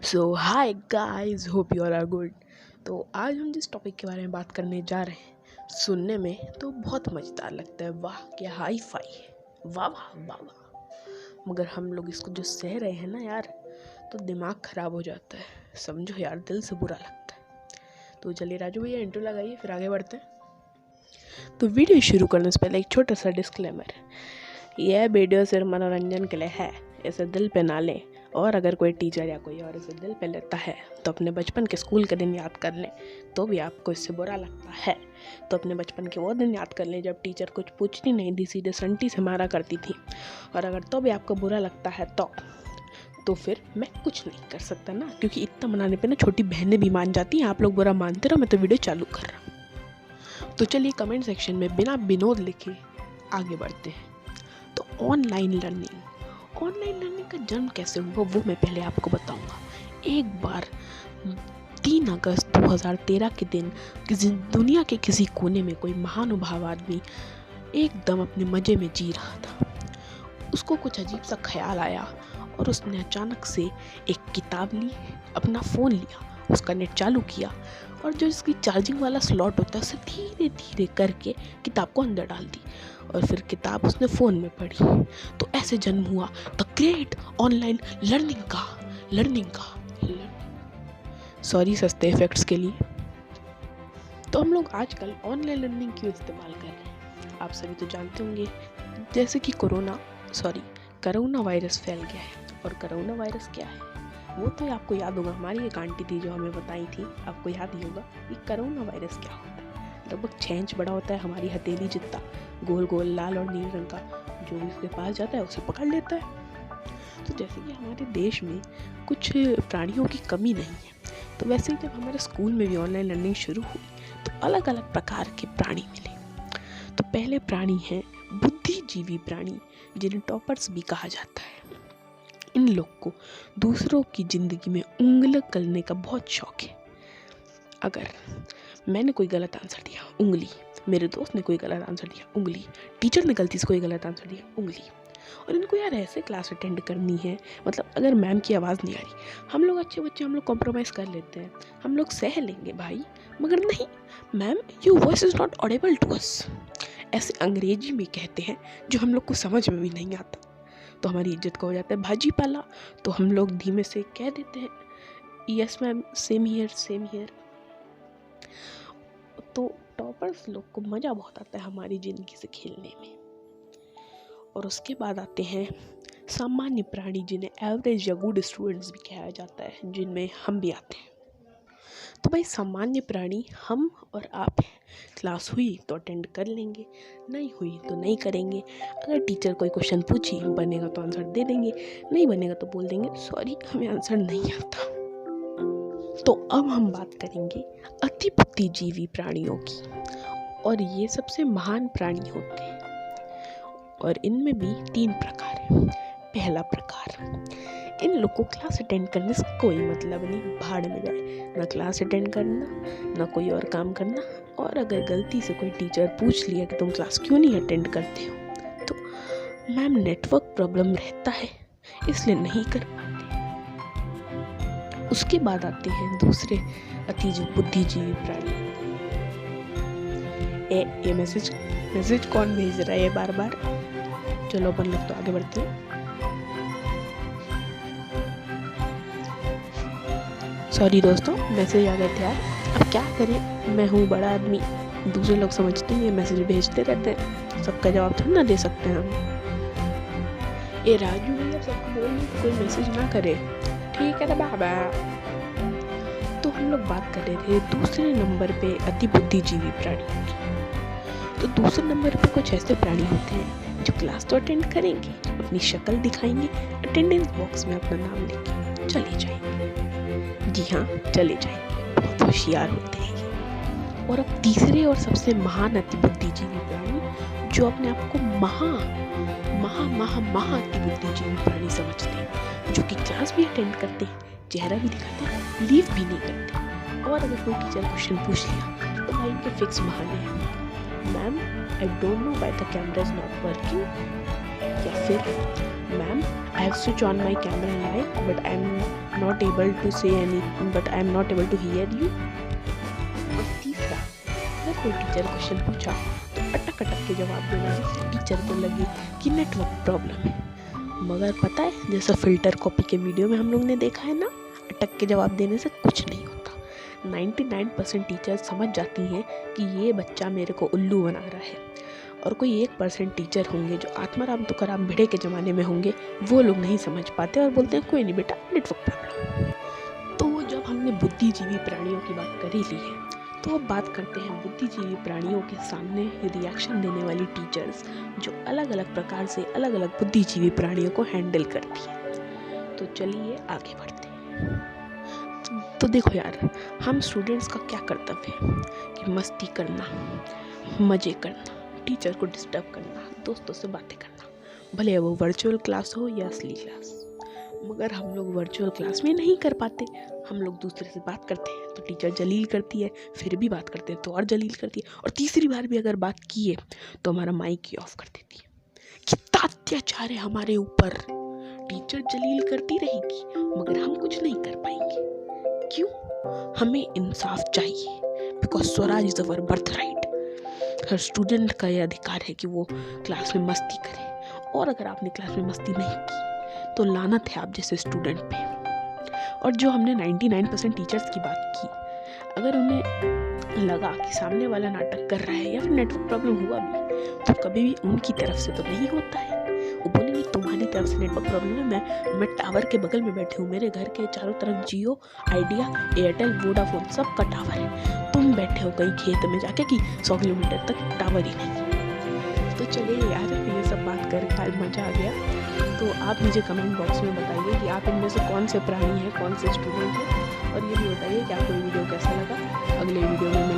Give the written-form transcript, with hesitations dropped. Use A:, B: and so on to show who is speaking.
A: So hi guys, hope you all are good. तो आज हम जिस टॉपिक के बारे में बात करने जा रहे हैं, सुनने में तो बहुत मज़ेदार लगता है। वाह क्या हाई फाई है, वाह वाह वाह वाह। मगर हम लोग इसको जो सह रहे हैं ना यार, तो दिमाग ख़राब हो जाता है, समझो यार, दिल से बुरा लगता है। तो चलिए राजू भैया इंट्रो लगाइए, फिर आगे बढ़ते हैं। तो वीडियो शुरू करने से पहले एक छोटा सा डिस्क्लेमर, यह वीडियो सिर्फ मनोरंजन के लिए है, इसे दिल पे ना लें। और अगर कोई टीचर या कोई और इसे दिल पे लेता है तो अपने बचपन के स्कूल के दिन याद कर लें। तो भी आपको इससे बुरा लगता है तो अपने बचपन के वो दिन याद कर लें जब टीचर कुछ पूछती नहीं थी, सीधे संटी से मारा करती थी। और अगर तो भी आपको बुरा लगता है तो फिर मैं कुछ नहीं कर सकता ना, क्योंकि इतना मनाने पे ना छोटी बहनें भी मान जाती हैं। आप लोग बुरा मानते रहो, मैं तो वीडियो चालू कर रहा हूँ। तो चलिए कमेंट सेक्शन में बिना विनोद लिखे आगे बढ़ते हैं। तो ऑनलाइन लर्निंग का जन्म कैसे हुआ वो मैं पहले आपको बताऊंगा। एक बार 3 अगस्त 2013 के दिन दुनिया के किसी कोने में कोई महानुभाव आदमी एकदम अपने मज़े में जी रहा था। उसको कुछ अजीब सा ख्याल आया और उसने अचानक से एक किताब ली, अपना फ़ोन लिया, उसका नेट चालू किया और जो इसकी चार्जिंग वाला स्लॉट होता है उसे धीरे धीरे करके किताब को अंदर डाल दी और फिर किताब उसने फ़ोन में पढ़ी। तो ऐसे जन्म हुआ द ग्रेट ऑनलाइन लर्निंग का। सॉरी सस्ते इफेक्ट्स के लिए। तो हम लोग आजकल ऑनलाइन लर्निंग क्यों इस्तेमाल कर रहे हैं, आप सभी तो जानते होंगे। जैसे कि कोरोना वायरस फैल गया है। और कोरोना वायरस क्या है वो तो आपको याद होगा, हमारी एक आंटी थी जो हमें बताई थी, आपको याद ही होगा कि कोरोना वायरस क्या होता है। लगभग 6 इंच बड़ा होता है, हमारी हथेली जितना, गोल गोल लाल और नीले रंग का। जो भी उसके पास जाता है उसे पकड़ लेता है। तो जैसे कि हमारे देश में कुछ प्राणियों की कमी नहीं है, तो वैसे ही जब हमारे स्कूल में भी ऑनलाइन लर्निंग शुरू हुई तो अलग अलग प्रकार के प्राणी मिले। तो पहले प्राणी हैं बुद्धिजीवी प्राणी, जिन्हें टॉपर्स भी कहा जाता है। इन लोग को दूसरों की ज़िंदगी में उंगली करने का बहुत शौक है। अगर मैंने कोई गलत आंसर दिया, उंगली, मेरे दोस्त ने कोई गलत आंसर दिया, उंगली, टीचर ने गलती से कोई गलत आंसर दिया, उंगली। और इनको यार ऐसे क्लास अटेंड करनी है, मतलब अगर मैम की आवाज़ नहीं आ रही, हम लोग अच्छे बच्चे, हम लोग कॉम्प्रोमाइज़ कर लेते हैं, हम लोग सह लेंगे भाई, मगर नहीं, ma'am your voice is not audible to us, ऐसे अंग्रेजी में कहते हैं जो हम लोग को समझ में भी नहीं आता। तो हमारी इज्जत का हो जाता है भाजी पाला। तो हम लोग धीमे से कह देते हैं यस मैम, सेम हियर। तो टॉपर्स लोग को मज़ा बहुत आता है हमारी ज़िंदगी से खेलने में। और उसके बाद आते हैं सामान्य प्राणी, जिन्हें एवरेज या गुड स्टूडेंट्स भी कहा जाता है, जिनमें हम भी आते हैं। तो भाई सामान्य प्राणी हम और आप हैं। क्लास हुई तो अटेंड कर लेंगे, नहीं हुई तो नहीं करेंगे। अगर टीचर कोई क्वेश्चन पूछी, बनेगा तो आंसर दे देंगे, नहीं बनेगा तो बोल देंगे सॉरी हमें आंसर नहीं आता। तो अब हम बात करेंगे अति बुद्धिजीवी प्राणियों की, और ये सबसे महान प्राणी होते हैं। और इनमें भी 3 प्रकार हैं। पहला प्रकार, इन लोग को क्लास अटेंड करने से कोई मतलब नहीं, भाड़ में जाए, ना क्लास अटेंड करना ना कोई और काम करना। और अगर गलती से कोई टीचर पूछ लिया कि तुम क्लास क्यों नहीं अटेंड करते हो, तो मैम नेटवर्क प्रॉब्लम रहता है इसलिए नहीं कर पाते। उसके बाद आते हैं दूसरे अति बुद्धिजीवी प्राणी। ये मैसेज कौन भेज रहा है बार बार। चलो अपन लोग तो आगे बढ़ते हैं। सॉरी दोस्तों, मैसेज आ गए थे यार, अब क्या करें, मैं हूँ बड़ा आदमी, दूसरे लोग समझते हैं ये मैसेज भेजते रहते हैं, सबका जवाब थोड़ा ना दे सकते हैं हम। ये राजू भैया सबको बोल कोई मैसेज ना करे, ठीक है ना बाबा। तो हम लोग बात कर रहे थे दूसरे नंबर पे अति बुद्धिजीवी प्राणी की। तो दूसरे नंबर पे कुछ ऐसे प्राणी होते हैं जो क्लास तो अटेंड करेंगे, अपनी शक्ल दिखाएंगे, अटेंडेंस बॉक्स में अपना नाम लिखेंगे, चले जाएंगे। जी हाँ, चले जाएंगे, बहुत होशियार होते हैं। और अब तीसरे और सबसे महान अति बुद्धिजीवी प्राणी, जो अपने आप को महा अति बुद्धिजीवी प्राणी समझते हैं, जो कि क्लास भी अटेंड करते हैं, चेहरा भी दिखाते हैं, लीव भी नहीं करते। और अगर कोई टीचर क्वेश्चन पूछ लिया तो भाई इनके फिक्स बहाने हैं, ma'am I don't know why the camera is not working, या फिर ma'am I have switch on my camera and light but I am not able to say any but I am not able to hear you. और तीसरा, अगर कोई teacher question पूछा तो अटक के जवाब देना जिससे टीचर को लगे कि नेटवर्क प्रॉब्लम है। मगर पता है, जैसा फिल्टर कॉपी के वीडियो में हम लोग ने देखा है ना, अटक के जवाब देने से कुछ नहीं होता। 99% टीचर्स समझ जाती हैं कि ये बच्चा मेरे को उल्लू बना रहा है, और कोई 1% टीचर होंगे जो आत्माराम तुकाराम भिड़े के ज़माने में होंगे, वो लोग नहीं समझ पाते और बोलते हैं कोई नहीं बेटा, नेटवर्क प्रॉब्लम। तो जब हमने बुद्धिजीवी प्राणियों की बात कर ही ली है, तो अब बात करते हैं बुद्धिजीवी प्राणियों के सामने रिएक्शन देने वाली टीचर्स जो अलग अलग प्रकार से अलग अलग बुद्धिजीवी प्राणियों को हैंडल करती है। तो चलिए आगे बढ़ते हैं। तो देखो यार, हम स्टूडेंट्स का क्या कर्तव्य है कि मस्ती करना, मज़े करना, टीचर को डिस्टर्ब करना, दोस्तों से बातें करना, भले वो वर्चुअल क्लास हो या असली क्लास। मगर हम लोग वर्चुअल क्लास में नहीं कर पाते, हम लोग दूसरे से बात करते हैं तो टीचर जलील करती है, फिर भी बात करते हैं तो और जलील करती है, और तीसरी बार भी अगर बात की है तो हमारा माइक ही ऑफ कर देती है। कितना अत्याचार है हमारे ऊपर। टीचर जलील करती रहेगी मगर हम कुछ नहीं कर पाएंगे। क्यों? हमें इंसाफ चाहिए, because Swaraj is our birth right. Her student का यह अधिकार है कि वो क्लास में मस्ती करे, और अगर आपने क्लास में मस्ती नहीं की तो लानत है आप जैसे स्टूडेंट पे। और जो हमने 99% टीचर्स की बात की, अगर उन्हें लगा कि सामने वाला नाटक कर रहा है या फिर नेटवर्क प्रॉब्लम हुआ भी, तो कभी भी उनकी तरफ से तो नहीं होता है। वो बोलेंगे तुम्हारी तरफ से नेटवर्क प्रॉब्लम है, मैं टावर के बगल में बैठी हूँ, मेरे घर के चारों तरफ जियो, आइडिया, एयरटेल, वोडाफोन सबका टावर है, तुम बैठे हो कहीं खेत में जाके कि 100 किलोमीटर तक टावर ही नहीं। तो चलिए यार, ये सब बात करके आज मज़ा आ गया। तो आप मुझे कमेंट बॉक्स में बताइए कि आप इनमें से कौन से प्राणी हैं, कौन से स्टूडेंट हैं, और ये भी बताइए कि आपको ये वीडियो कैसा लगा। अगले वीडियो में